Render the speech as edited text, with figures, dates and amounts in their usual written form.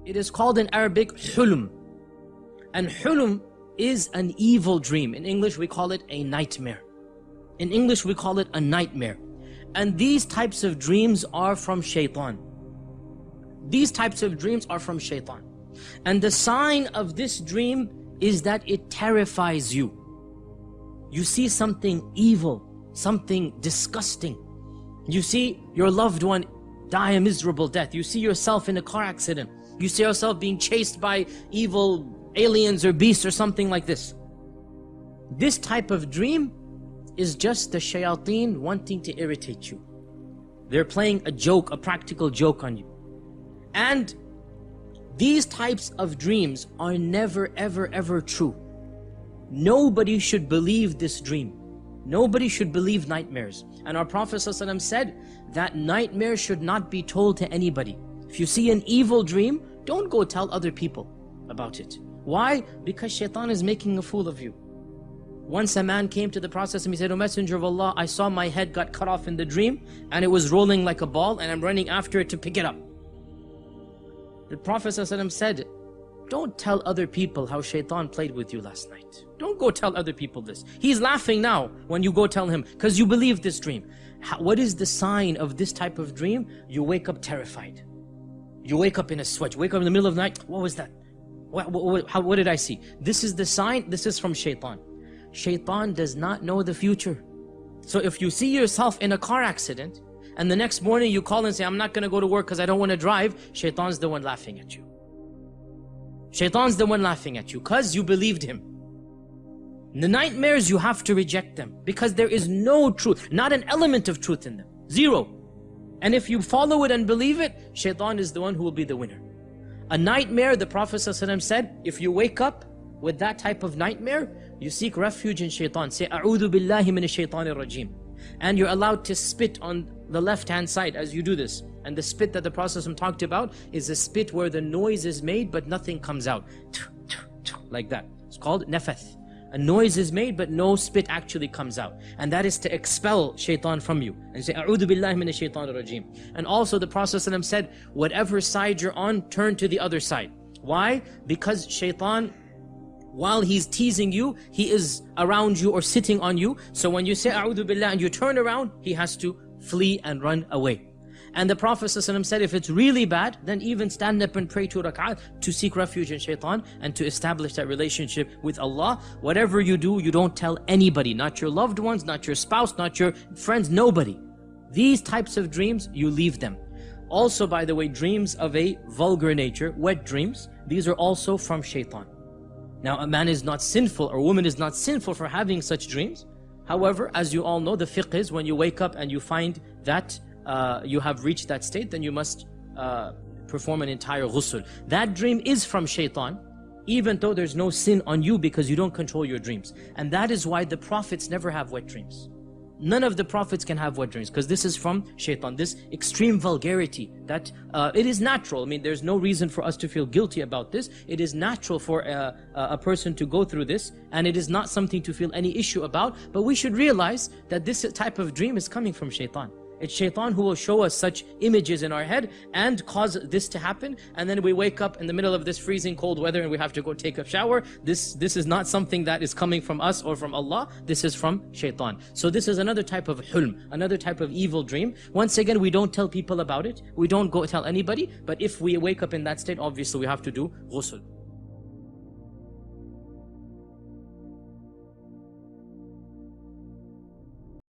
It is called in Arabic hulm. And hulm is an evil dream. In English we call it a nightmare. In English we call it a nightmare. And these types of dreams are from shaitan. These types of dreams are from shaitan. And the sign of this dream is that it terrifies you. You see something evil, something disgusting. You see your loved one die a miserable death. You see yourself in a car accident. You see yourself being chased by evil aliens or beasts or something like this. This type of dream is just the shayateen wanting to irritate you. They're playing a joke, a practical joke on you. And these types of dreams are never ever ever true. Nobody should believe this dream. Nobody should believe nightmares. And our Prophet ﷺ said that nightmares should not be told to anybody. If you see an evil dream, don't go tell other people about it. Why? Because shaitan is making a fool of you. Once a man came to the Prophet and he said, "O Messenger of Allah, I saw my head got cut off in the dream and it was rolling like a ball and I'm running after it to pick it up." The Prophet ﷺ said, "Don't tell other people how shaitan played with you last night. Don't go tell other people this. He's laughing now when you go tell him because you believe this dream." What is the sign of this type of dream? You wake up terrified. You wake up in a sweat. You wake up in the middle of the night. What was that? What did I see? This is the sign. This is from shaitan. Shaitan does not know the future. So if you see yourself in a car accident and the next morning you call and say, "I'm not going to go to work because I don't want to drive," shaitan's the one laughing at you. Shaitan's the one laughing at you because you believed him. The nightmares, you have to reject them because there is no truth, not an element of truth in them. Zero. And if you follow it and believe it, shaitan is the one who will be the winner. A nightmare, the Prophet ﷺ said, if you wake up with that type of nightmare, you seek refuge in shaitan. Say, "A'udhu billahi minash shaitanir rajim." And you're allowed to spit on the left-hand side as you do this. And the spit that the Prophet ﷺ talked about is a spit where the noise is made but nothing comes out. Like that. It's called nafath. A noise is made but no spit actually comes out. And that is to expel shaitan from you. And say, "A'udhu billahi minash shaitanir rajim." And also the Prophet ﷺ said, whatever side you're on, turn to the other side. Why? Because shaitan, while he's teasing you, he is around you or sitting on you. So when you say "A'udhu billah" and you turn around, he has to flee and run away. And the Prophet ﷺ said, if it's really bad, then even stand up and pray 2 rak'at to seek refuge in shaitan and to establish that relationship with Allah. Whatever you do, you don't tell anybody, not your loved ones, not your spouse, not your friends, nobody. These types of dreams, you leave them. Also, by the way, dreams of a vulgar nature, wet dreams, these are also from shaitan. Now, a man is not sinful or a woman is not sinful for having such dreams. However, as you all know, the fiqh is when you wake up and you find that you have reached that state, then you must perform an entire ghusl. That dream is from shaitan, even though there's no sin on you because you don't control your dreams. And that is why the prophets never have wet dreams. None of the prophets can have wet dreams because this is from shaitan. This extreme vulgarity that it is natural. I mean, there's no reason for us to feel guilty about this. It is natural for a person to go through this, and it is not something to feel any issue about. But we should realize that this type of dream is coming from shaitan. It's shaitan who will show us such images in our head and cause this to happen, and then we wake up in the middle of this freezing cold weather and we have to go take a shower. This is not something that is coming from us or from Allah. This is from shaitan. So this is another type of hulm, another type of evil dream. Once again, we don't tell people about it. We don't go tell anybody. But if we wake up in that state, obviously we have to do ghusl.